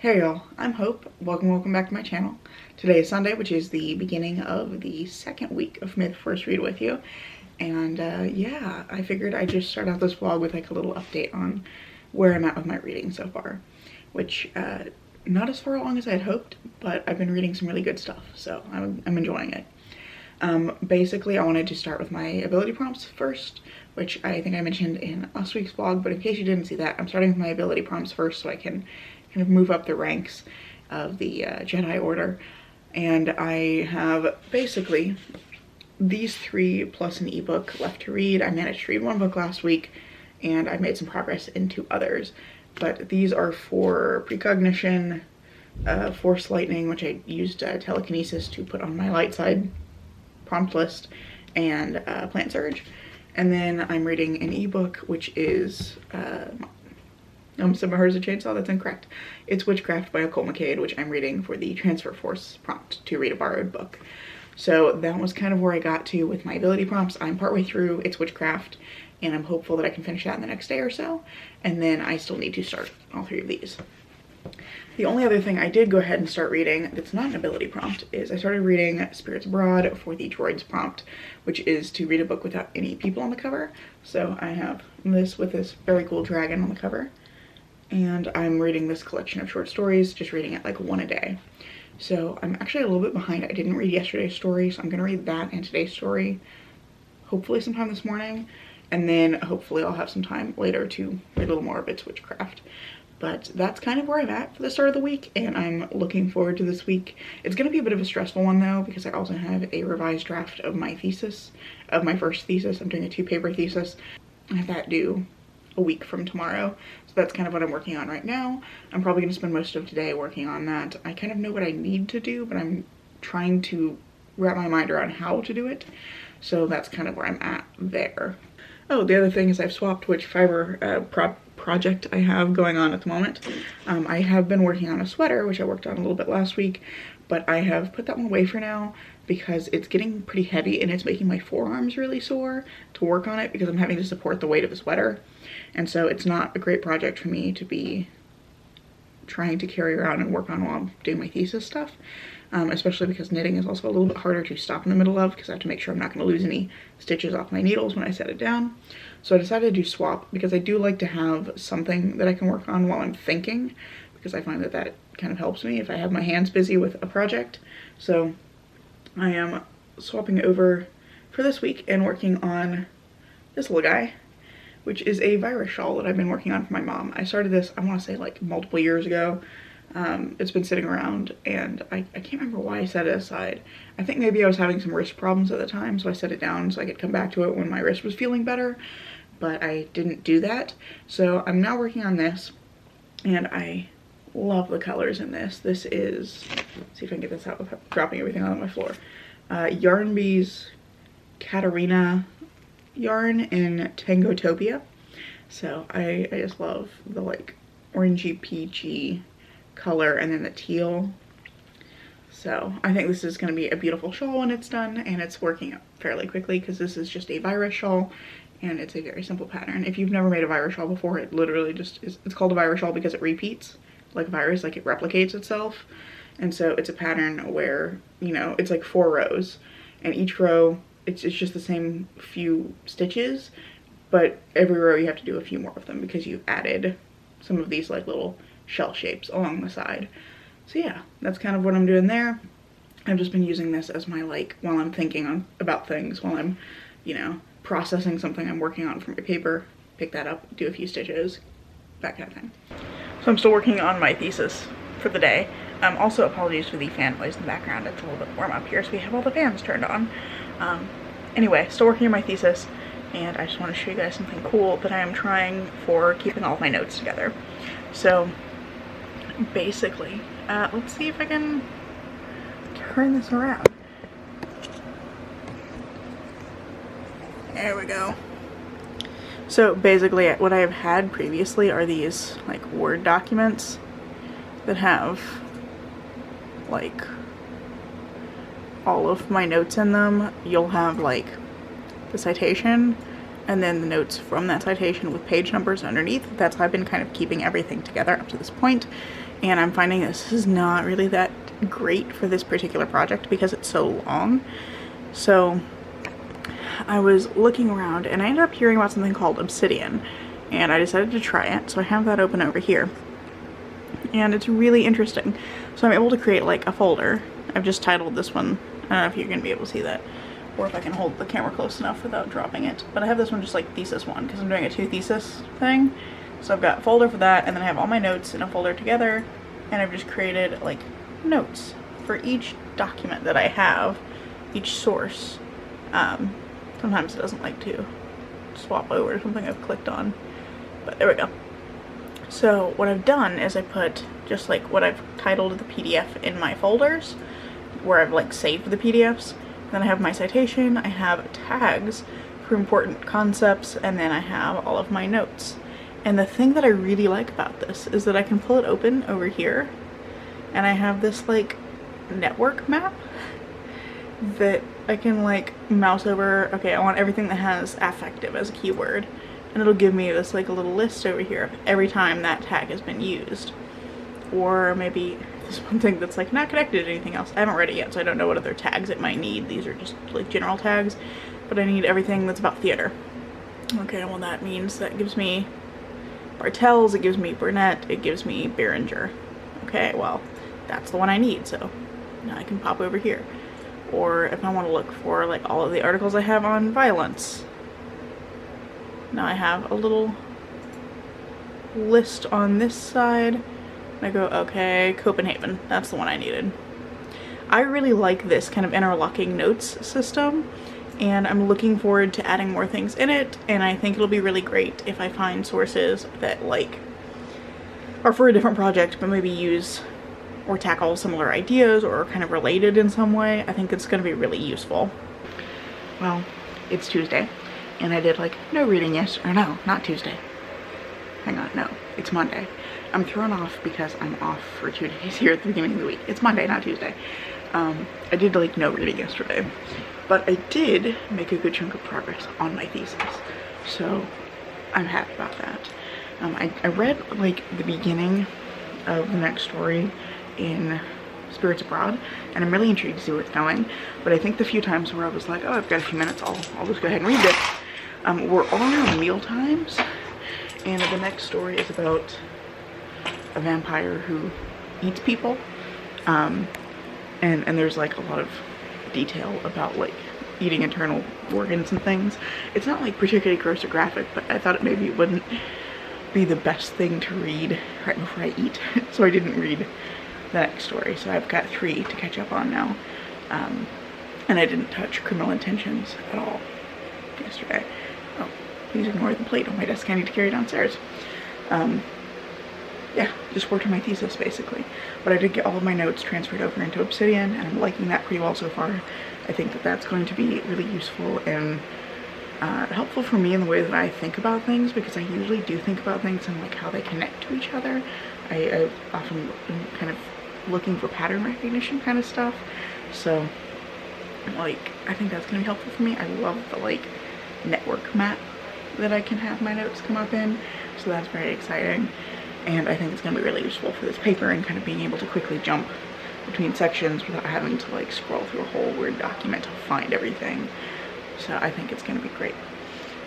Hey y'all, I'm Hope. Welcome back to my channel. Today is Sunday, which is the beginning of the second week of May the First Read With You. And yeah, I figured I'd just start out this vlog with like a little update on where I'm at with my reading so far. Which, not as far along as I had hoped, but I've been reading some really good stuff, so I'm enjoying it. Basically, I wanted to start with my ability prompts first, which I think I mentioned in last week's vlog, but in case you didn't see that, I'm starting with my ability prompts first so I can kind of move up the ranks of the Jedi Order. And I have basically these three plus an ebook left to read. I managed to read one book last week and I made some progress into others, but these are for precognition, force lightning, which I used telekinesis to put on my light side prompt list, and plant surge. And then I'm reading an ebook which is Heard a Chainsaw, that's incorrect. It's Witchcraft by Occult McCade, which I'm reading for the transfer force prompt to read a borrowed book. So that was kind of where I got to with my ability prompts. I'm partway through It's Witchcraft, and I'm hopeful that I can finish that in the next day or so. And then I still need to start all three of these. The only other thing I did go ahead and start reading that's not an ability prompt is I started reading Spirits Abroad for the droids prompt, which is to read a book without any people on the cover. So I have this with this very cool dragon on the cover. And I'm reading this collection of short stories, just reading it like one a day. So I'm actually a little bit behind. I didn't read yesterday's story, so I'm gonna read that and today's story hopefully sometime this morning. And then hopefully I'll have some time later to read a little more of It's Witchcraft. But that's kind of where I'm at for the start of the week, and I'm looking forward to this week. It's gonna be a bit of a stressful one though, because I also have a revised draft of my thesis, of my first thesis. I'm doing a 2-paper thesis. I have that due a week from tomorrow, so that's kind of what I'm working on right now. I'm probably going to spend most of today working on that. I kind of know what I need to do, but I'm trying to wrap my mind around how to do it, so that's kind of where I'm at there. Oh, the other thing is I've swapped which fiber project I have going on at the moment. I have been working on a sweater, which I worked on a little bit last week, but I have put that one away for now because it's getting pretty heavy and it's making my forearms really sore to work on it because I'm having to support the weight of the sweater. And so it's not a great project for me to be trying to carry around and work on while I'm doing my thesis stuff, especially because knitting is also a little bit harder to stop in the middle of because I have to make sure I'm not going to lose any stitches off my needles when I set it down. So I decided to swap because I do like to have something that I can work on while I'm thinking, because I find that that kind of helps me if I have my hands busy with a project. So I am swapping over for this week and working on this little guy, which is a virus shawl that I've been working on for my mom. I started this, I want to say like multiple years ago. It's been sitting around and I can't remember why I set it aside. I think maybe I was having some wrist problems at the time, so I set it down so I could come back to it when my wrist was feeling better, but I didn't do that. So I'm now working on this and I love the colors in this. This is, let's see if I can get this out without dropping everything on my floor. Yarn Bee's Katarina yarn in Tangotopia. So I just love the like orangey peachy color and then the teal. So I think this is going to be a beautiful shawl when it's done, and it's working out fairly quickly because this is just a virus shawl and it's a very simple pattern. If you've never made a virus shawl before, it literally just is, it's called a virus shawl because it repeats like a virus, like it replicates itself. And so it's a pattern where, you know, it's like 4 rows and each row it's just the same few stitches, but every row you have to do a few more of them because you've added some of these like little shell shapes along the side. So yeah, that's kind of what I'm doing there. I've just been using this as my like, while I'm thinking about things, while I'm, you know, processing something I'm working on for my paper, pick that up, do a few stitches, that kind of thing. So I'm still working on my thesis for the day. Also apologies for the fan noise in the background, it's a little bit warm up here, so we have all the fans turned on. Anyway, still working on my thesis, and I just want to show you guys something cool that I am trying for keeping all of my notes together. So basically, let's see if I can turn this around. There we go. So basically what I have had previously are these like Word documents that have like all of my notes in them. You'll have like the citation and then the notes from that citation with page numbers underneath. That's how I've been kind of keeping everything together up to this point. And I'm finding this is not really that great for this particular project because it's so long. So I was looking around and I ended up hearing about something called Obsidian, and I decided to try it. So I have that open over here, and it's really interesting. So I'm able to create like a folder. I've just titled this one, I don't know if you're gonna be able to see that, or if I can hold the camera close enough without dropping it, but I have this one just like thesis 1 because I'm doing a 2 thesis thing. So I've got a folder for that, and then I have all my notes in a folder together, and I've just created like notes for each document that I have, each source. Sometimes it doesn't like to swap over to something I've clicked on, but there we go. So what I've done is I put just like what I've titled the PDF in my folders where I've like saved the PDFs. Then I have my citation, I have tags for important concepts, and then I have all of my notes. And the thing that I really like about this is that I can pull it open over here, and I have this like network map that I can like mouse over. Okay, I want everything that has affective as a keyword, and it'll give me this like a little list over here of every time that tag has been used. Or maybe this one thing that's like not connected to anything else. I haven't read it yet, so I don't know what other tags it might need. These are just like general tags, but I need everything that's about theater. Okay, well that means that gives me Bartels, it gives me Burnett, it gives me Behringer. Okay, well that's the one I need, so now I can pop over here. Or if I want to look for like all of the articles I have on violence, now I have a little list on this side, and I go, okay, Copenhagen, that's the one I needed. I really like this kind of interlocking notes system, and I'm looking forward to adding more things in it, and I think it'll be really great if I find sources that like are for a different project but maybe use or tackle similar ideas or are kind of related in some way. I think it's going to be really useful. Well, it's Tuesday, and I did like no reading yesterday. Or no, not Tuesday. Hang on, no, it's Monday. I'm thrown off because I'm off for 2 days here at the beginning of the week. It's Monday, not Tuesday. I did like no reading yesterday, but I did make a good chunk of progress on my thesis, so I'm happy about that. I read like the beginning of the next story in Spirits Abroad, and I'm really intrigued to see where it's going, but I think the few times where I was like, oh, I've got a few minutes, I'll just go ahead and read it, we're all around meal times, and the next story is about a vampire who eats people, and there's like a lot of detail about like eating internal organs and things. It's not like particularly gross or graphic, but I thought maybe it wouldn't be the best thing to read right before I eat, so I didn't read the next story. So I've got 3 to catch up on now, and I didn't touch Criminal Intentions at all yesterday. Oh, please ignore the plate on my desk I need to carry downstairs. Yeah, just worked on my thesis basically, but I did get all of my notes transferred over into Obsidian, and I'm liking that pretty well so far. I think that that's going to be really useful and helpful for me in the way that I think about things, because I usually do think about things and like how they connect to each other. I often am kind of looking for pattern recognition kind of stuff, so like I think that's gonna be helpful for me. I love the like network map that I can have my notes come up in, so that's very exciting, and I think it's gonna be really useful for this paper and kind of being able to quickly jump between sections without having to like scroll through a whole Word document to find everything. So I think it's gonna be great.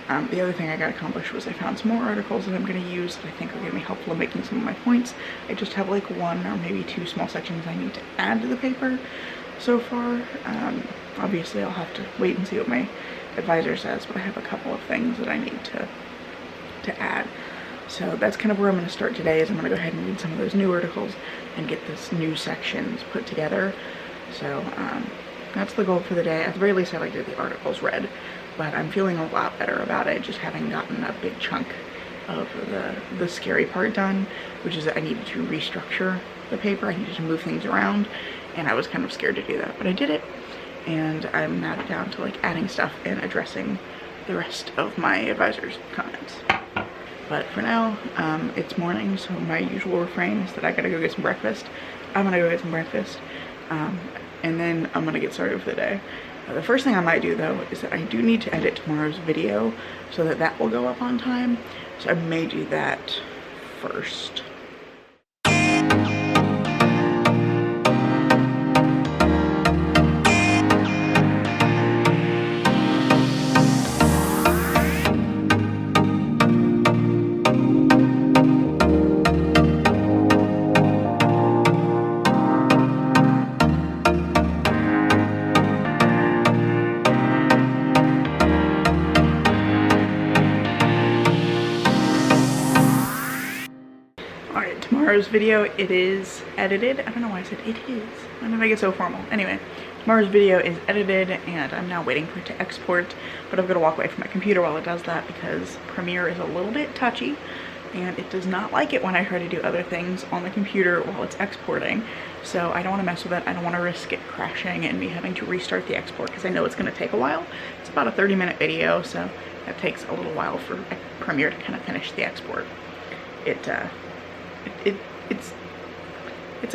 The other thing I got accomplished was I found some more articles that I'm going to use that I think are going to be helpful in making some of my points. I just have like 1 or maybe 2 small sections I need to add to the paper so far. Obviously I'll have to wait and see what my advisor says, but I have a couple of things that I need to add. So that's kind of where I'm going to start today, is I'm going to go ahead and read some of those new articles and get this new sections put together. So that's the goal for the day. At the very least I'd like to get the articles read. But I'm feeling a lot better about it, just having gotten a big chunk of the scary part done, which is that I needed to restructure the paper. I needed to move things around, and I was kind of scared to do that, but I did it, and I'm now down to like adding stuff and addressing the rest of my advisor's comments. But for now, it's morning, so my usual refrain is that I gotta go get some breakfast. I'm gonna go get some breakfast, and then I'm gonna get started for the day. The first thing I might do though is that I do need to edit tomorrow's video so that that will go up on time. So I may do that first. Tomorrow's video, it is edited. I don't know why I said it is. When did I get so formal? Anyway, tomorrow's video is edited and I'm now waiting for it to export, but I'm gonna walk away from my computer while it does that because Premiere is a little bit touchy and it does not like it when I try to do other things on the computer while it's exporting. So I don't want to mess with it. I don't want to risk it crashing and me having to restart the export because I know it's going to take a while. It's about a 30-minute video, so that takes a little while for Premiere to kind of finish the export. It's a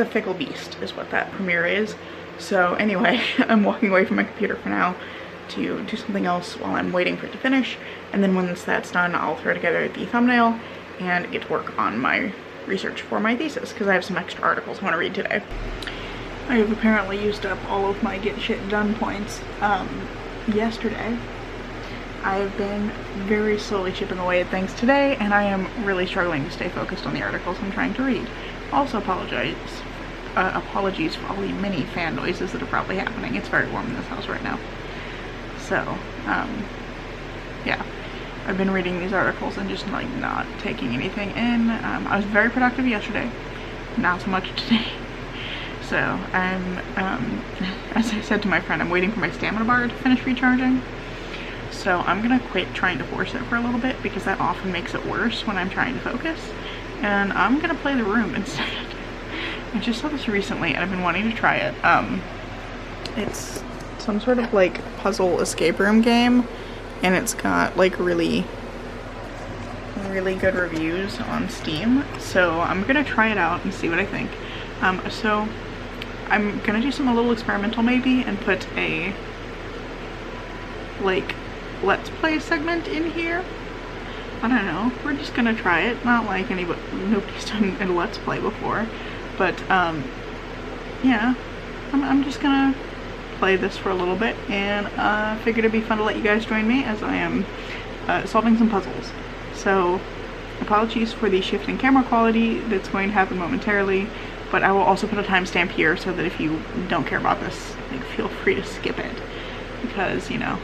fickle beast is what that Premiere is. So anyway, I'm walking away from my computer for now to do something else while I'm waiting for it to finish, and then once that's done I'll throw together the thumbnail and get to work on my research for my thesis because I have some extra articles I want to read today. I have apparently used up all of my get shit done points yesterday. I've been very slowly chipping away at things today, and I am really struggling to stay focused on the articles I'm trying to read. Also apologies for all the many fan noises that are probably happening. It's very warm in this house right now. So, yeah. I've been reading these articles and just like not taking anything in. I was very productive yesterday, not so much today. So I'm, as I said to my friend, I'm waiting for my stamina bar to finish recharging. So I'm gonna quit trying to force it for a little bit because that often makes it worse when I'm trying to focus. And I'm gonna play The Room instead. I just saw this recently and I've been wanting to try it. It's some sort of like puzzle escape room game, and it's got like really good reviews on Steam. So I'm gonna try it out and see what I think. So I'm gonna do something a little experimental maybe and put a like let's play segment in here. I don't know, we're just gonna try it. Not like nobody's done a let's play before, but yeah, I'm just gonna play this for a little bit, and figured it'd be fun to let you guys join me as I am solving some puzzles. So apologies for the shift in camera quality that's going to happen momentarily, but I will also put a timestamp here so that if you don't care about this, like, feel free to skip it, because, you know,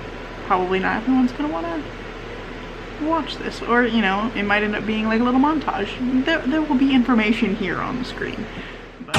probably not everyone's gonna want to watch this, or, you know, it might end up being like a little montage. There will be information here on the screen. But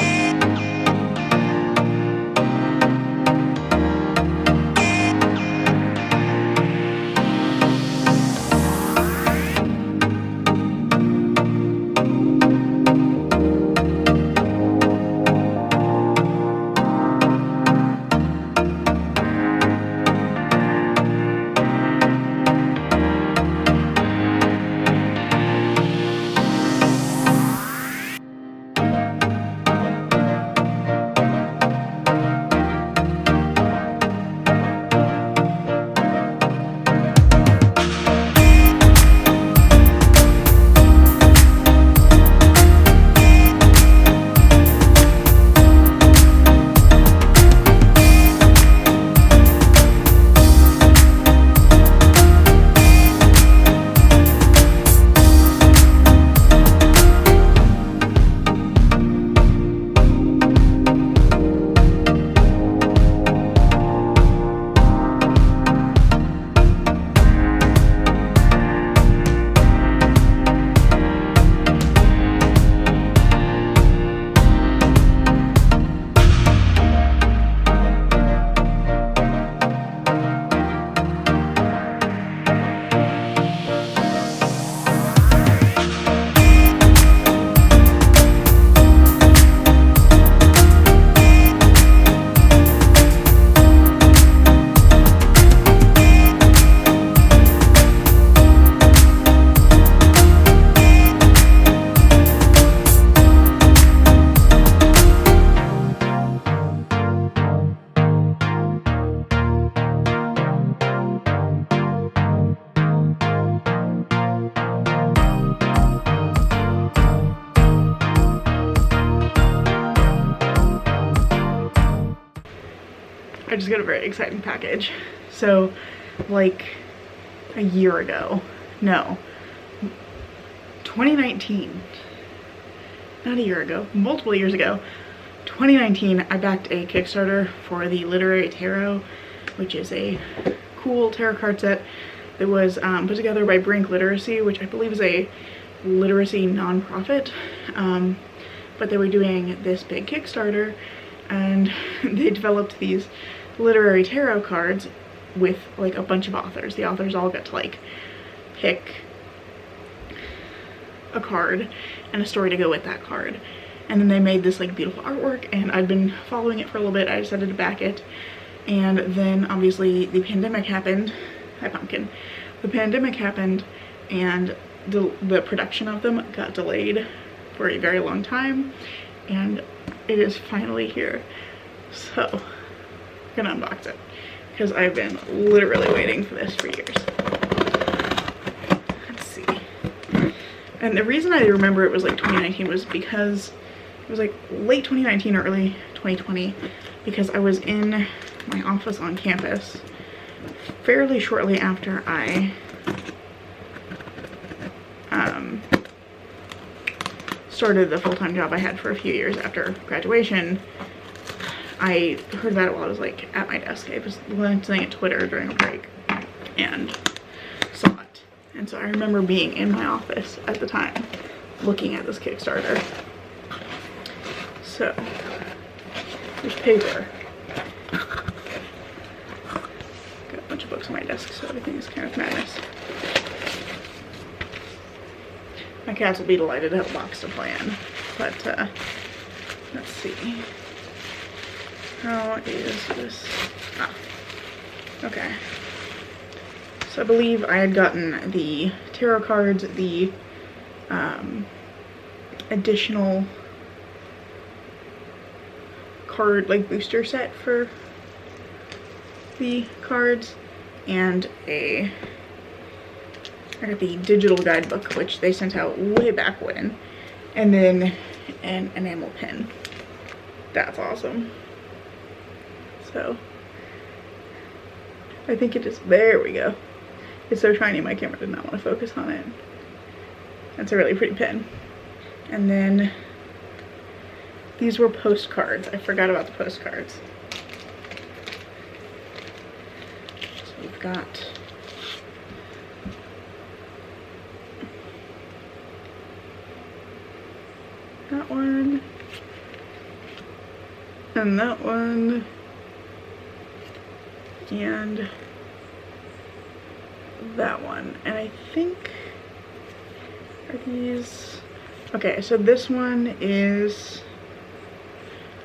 I just got a very exciting package. So like a year ago, no, 2019, not a year ago, multiple years ago, 2019, I backed a Kickstarter for the Literary Tarot, which is a cool tarot card set that was put together by Brink Literacy, which I believe is a literacy nonprofit. But they were doing this big Kickstarter, and they developed these literary tarot cards with like a bunch of authors. The authors all got to like pick a card and a story to go with that card. And then they made this like beautiful artwork, and I'd been following it for a little bit. I decided to back it. And then obviously the pandemic happened. Hi pumpkin. The pandemic happened, and the production of them got delayed for a very long time, and it is finally here. So I'm gonna unbox it because I've been literally waiting for this for years. Let's see. And the reason I remember it was like 2019 was because it was like late 2019 or early 2020, because I was in my office on campus fairly shortly after I started the full-time job I had for a few years after graduation. I heard about it while I was like at my desk. I was glancing at Twitter during a break and saw it. And so I remember being in my office at the time looking at this Kickstarter. So there's paper. Got a bunch of books on my desk, so everything is kind of madness. My cats will be delighted to have a box to play in, but let's see. How is this? Ah, okay. So I believe I had gotten the tarot cards, the additional card like booster set for the cards, and I got the digital guidebook, which they sent out way back when, and then an enamel pin. That's awesome. So I think it is, there we go. It's so shiny my camera did not want to focus on it. That's a really pretty pen. And then these were postcards. I forgot about the postcards. So we've got that one, and that one, and that one. And I think, are these, okay, so this one is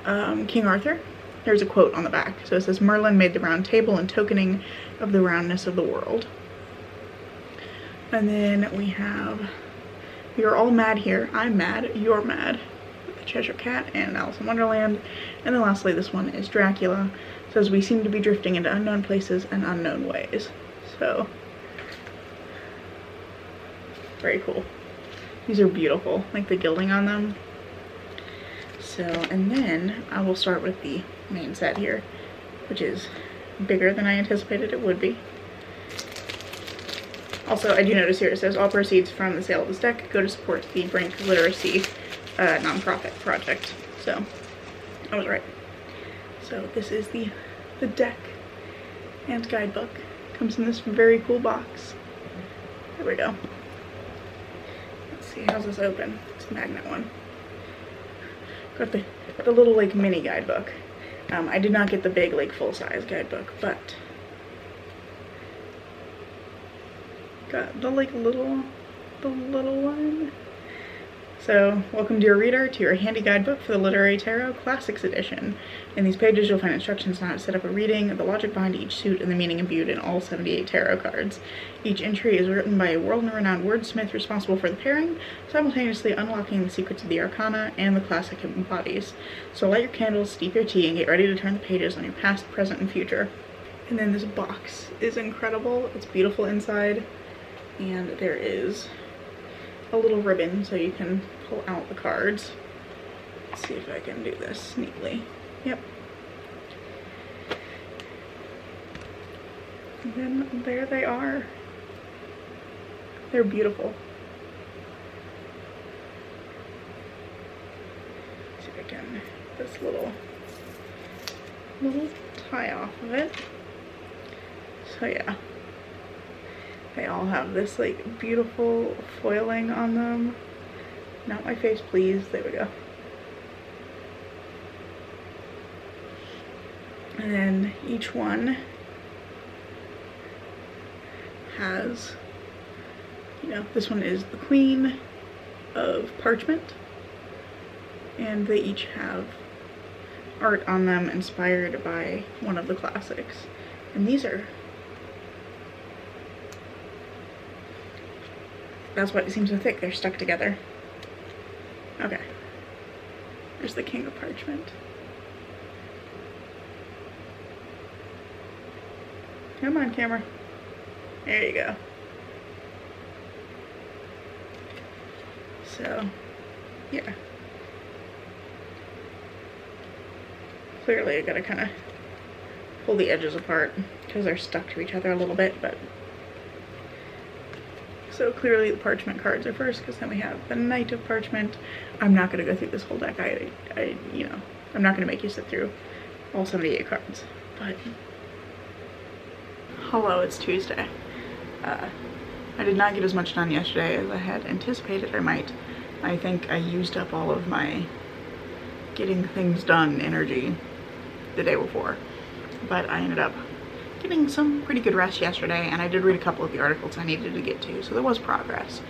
King Arthur. There's a quote on the back. So it says, Merlin made the round table in tokening of the roundness of the world. And then we have, we are all mad here. I'm mad, you're mad. The Cheshire Cat and Alice in Wonderland. And then lastly, this one is Dracula. It says, we seem to be drifting into unknown places and unknown ways. So, very cool. These are beautiful, like the gilding on them. So, and then I will start with the main set here, which is bigger than I anticipated it would be. Also, I do notice here it says all proceeds from the sale of this deck go to support the Brink Literacy nonprofit project. So I was right. So this is the deck and guidebook. Comes in this very cool box. There we go. Let's see, how's this open? It's the magnet one. Got the little like mini guidebook. I did not get the big like full-size guidebook, but got the like little one. So, welcome dear reader to your handy guidebook for the Literary Tarot Classics Edition. In these pages you'll find instructions on how to set up a reading, the logic behind each suit, and the meaning imbued in all 78 tarot cards. Each entry is written by a world-renowned wordsmith responsible for the pairing, simultaneously unlocking the secrets of the arcana and the classic it embodies. So light your candles, steep your tea, and get ready to turn the pages on your past, present, and future. And then this box is incredible. It's beautiful inside, and there is a little ribbon so you can pull out the cards. Let's see if I can do this neatly. Yep. And then there they are. They're beautiful. Let's see if I can get this little tie off of it. So yeah, they all have this like beautiful foiling on them. Not my face, please. There we go. And then each one has, you know, this one is the Queen of Parchment, and they each have art on them inspired by one of the classics. And these are, that's why it seems so thick, they're stuck together. Okay, there's the King of Parchment. Come on, camera. There you go. So, yeah. Clearly I gotta kind of pull the edges apart because they're stuck to each other a little bit, but so clearly the parchment cards are first, because then we have the Knight of Parchment. I'm not gonna go through this whole deck. You know, I'm not gonna make you sit through all 78 cards, but hello, it's Tuesday. I did not get as much done yesterday as I had anticipated I might. I think I used up all of my getting things done energy the day before, but I ended up getting some pretty good rest yesterday, and I did read a couple of the articles I needed to get to, so there was progress.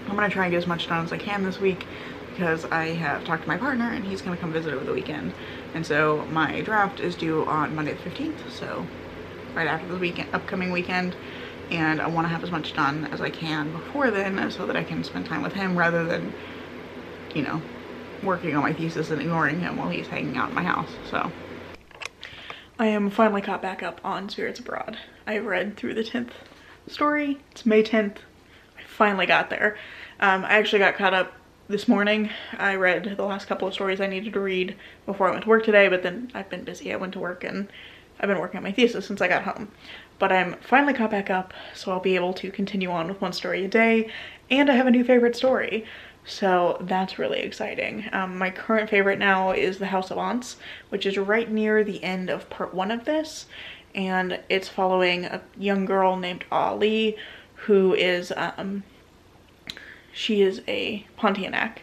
I'm gonna try and get as much done as I can this week because I have talked to my partner and he's gonna come visit over the weekend, and so my draft is due on Monday the 15th, so right after the upcoming weekend, and I want to have as much done as I can before then so that I can spend time with him rather than, you know, working on my thesis and ignoring him while he's hanging out in my house. So I am finally caught back up on Spirits Abroad. I've read through the 10th story. It's May 10th. I finally got there. I actually got caught up this morning. I read the last couple of stories I needed to read before I went to work today, but then I've been busy. I went to work and I've been working on my thesis since I got home. But I'm finally caught back up, so I'll be able to continue on with one story a day, and I have a new favorite story. So that's really exciting. My current favorite now is The House of Aunts, which is right near the end of part 1 of this, and it's following a young girl named Ali, who is, she is a Pontianak,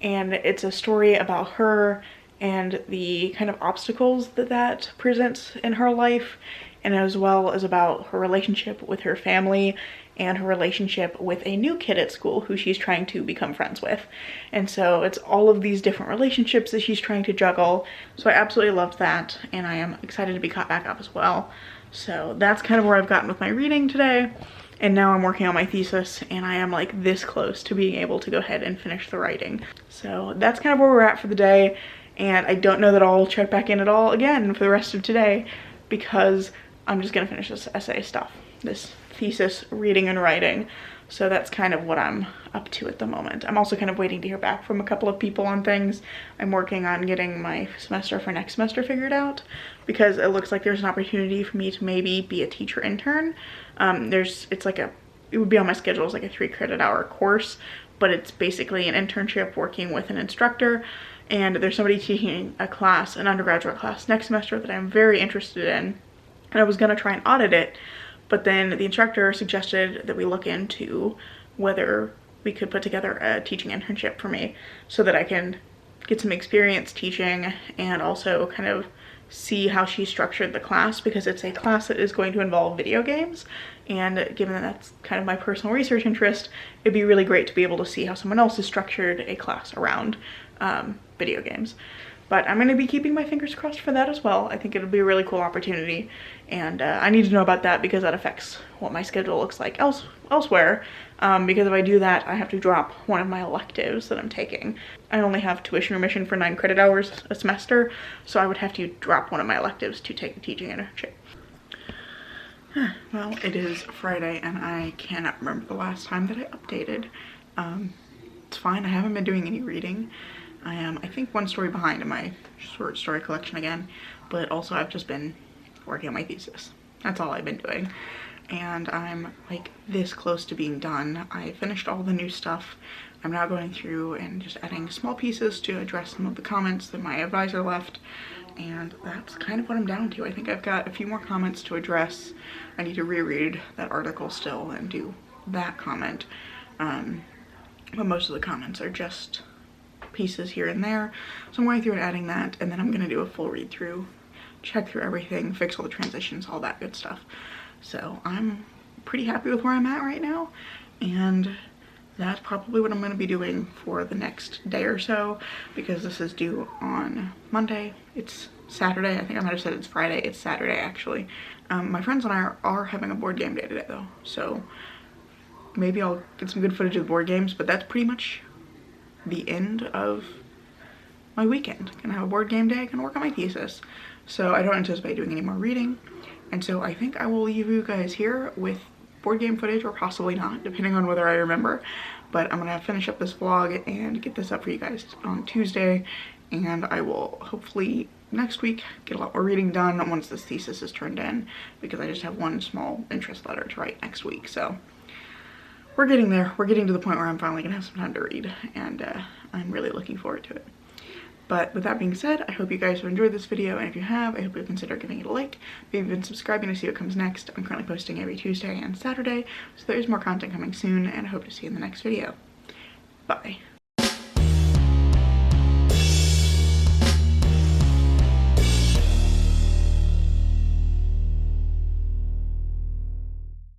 and it's a story about her and the kind of obstacles that presents in her life, and as well as about her relationship with her family and her relationship with a new kid at school who she's trying to become friends with. And so it's all of these different relationships that she's trying to juggle. So I absolutely loved that, and I am excited to be caught back up as well. So that's kind of where I've gotten with my reading today. And now I'm working on my thesis, and I am like this close to being able to go ahead and finish the writing. So that's kind of where we're at for the day. And I don't know that I'll check back in at all again for the rest of today, because I'm just gonna finish this essay stuff, this thesis reading and writing. So that's kind of what I'm up to at the moment. I'm also kind of waiting to hear back from a couple of people on things. I'm working on getting my semester for next semester figured out, because it looks like there's an opportunity for me to maybe be a teacher intern. It would be on my schedule as like a 3 credit hour course, but it's basically an internship working with an instructor. And there's somebody teaching a class, an undergraduate class next semester that I'm very interested in. And I was gonna try and audit it, but then the instructor suggested that we look into whether we could put together a teaching internship for me so that I can get some experience teaching and also kind of see how she structured the class, because it's a class that is going to involve video games, and given that that's kind of my personal research interest, it'd be really great to be able to see how someone else has structured a class around video games. But I'm going to be keeping my fingers crossed for that as well. I think it'll be a really cool opportunity, and I need to know about that because that affects what my schedule looks like elsewhere. Because if I do that, I have to drop one of my electives that I'm taking. I only have tuition remission for 9 credit hours a semester, so I would have to drop one of my electives to take a teaching internship. Well, it is Friday, and I cannot remember the last time that I updated. It's fine, I haven't been doing any reading. I am, I think, 1 story behind in my short story collection again, but also I've just been working on my thesis. That's all I've been doing. And I'm like this close to being done. I finished all the new stuff. I'm now going through and just adding small pieces to address some of the comments that my advisor left. And that's kind of what I'm down to. I think I've got a few more comments to address. I need to reread that article still and do that comment. But most of the comments are just pieces here and there. So I'm going through and adding that, and then I'm gonna do a full read through, check through everything, fix all the transitions, all that good stuff. So I'm pretty happy with where I'm at right now, and that's probably what I'm going to be doing for the next day or so, because this is due on Monday. It's Saturday. I think I might have said it's Friday. It's Saturday, actually. My friends and I are having a board game day today, though, so maybe I'll get some good footage of the board games, but that's pretty much the end of my weekend. Gonna have a board game day, gonna work on my thesis. So I don't anticipate doing any more reading. And so I think I will leave you guys here with board game footage, or possibly not, depending on whether I remember. But I'm gonna finish up this vlog and get this up for you guys on Tuesday. And I will hopefully next week get a lot more reading done once this thesis is turned in, because I just have one small interest letter to write next week. So we're getting there. We're getting to the point where I'm finally gonna have some time to read, and I'm really looking forward to it. But with that being said, I hope you guys have enjoyed this video, and if you have, I hope you'll consider giving it a like, maybe even subscribing to see what comes next. I'm currently posting every Tuesday and Saturday, so there is more content coming soon, and I hope to see you in the next video. Bye.